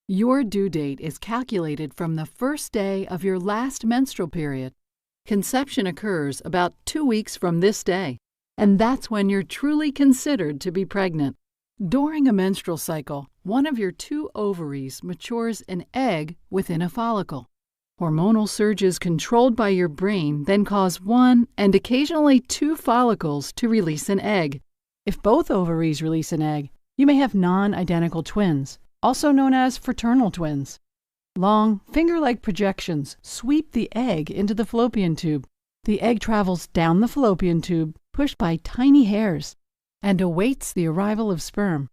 Your due date is calculated from the first day of your last menstrual period. Conception occurs about 2 weeks from this day, and that's when you're truly considered to be pregnant. During a menstrual cycle, one of your 2 ovaries matures an egg within a follicle. Hormonal surges controlled by your brain then cause 1 and occasionally 2 follicles to release an egg. If both ovaries release an egg, you may have non-identical twins, also known as fraternal twins. Long, finger-like projections sweep the egg into the fallopian tube. The egg travels down the fallopian tube, pushed by tiny hairs, and awaits the arrival of sperm.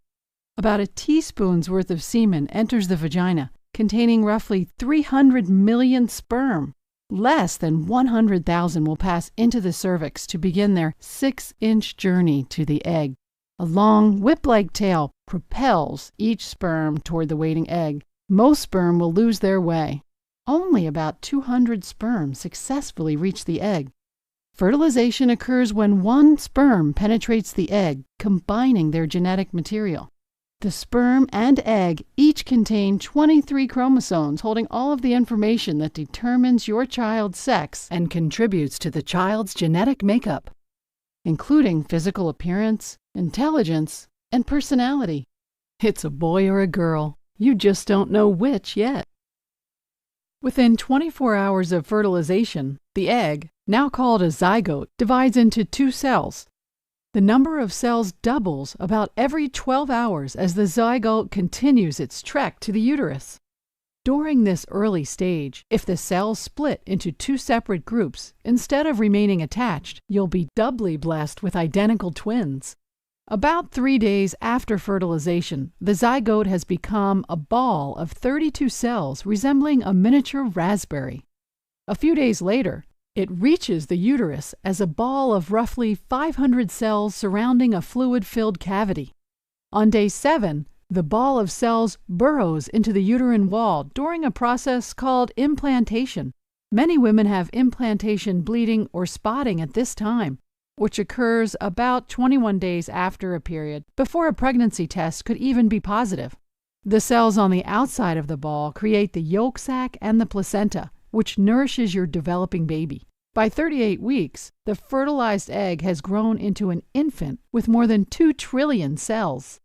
About a teaspoon's worth of semen enters the vagina, containing roughly 300 million sperm. Less than 100,000 will pass into the cervix to begin their 6-inch journey to the egg. A long, whip-like tail propels each sperm toward the waiting egg. Most sperm will lose their way. Only about 200 sperm successfully reach the egg. Fertilization occurs when 1 sperm penetrates the egg, combining their genetic material. The sperm and egg each contain 23 chromosomes holding all of the information that determines your child's sex and contributes to the child's genetic makeup, including physical appearance, intelligence, and personality. It's a boy or a girl. You just don't know which yet. Within 24 hours of fertilization, the egg, now called a zygote, divides into 2 cells. The number of cells doubles about every 12 hours as the zygote continues its trek to the uterus. During this early stage, if the cells split into 2 separate groups, instead of remaining attached, you'll be doubly blessed with identical twins. About 3 days after fertilization, the zygote has become a ball of 32 cells resembling a miniature raspberry. A few days later, it reaches the uterus as a ball of roughly 500 cells surrounding a fluid-filled cavity. On day 7, the ball of cells burrows into the uterine wall during a process called implantation. Many women have implantation bleeding or spotting at this time, which occurs about 21 days after a period, before a pregnancy test could even be positive. The cells on the outside of the ball create the yolk sac and the placenta, which nourishes your developing baby. By 38 weeks, the fertilized egg has grown into an infant with more than 2 trillion cells.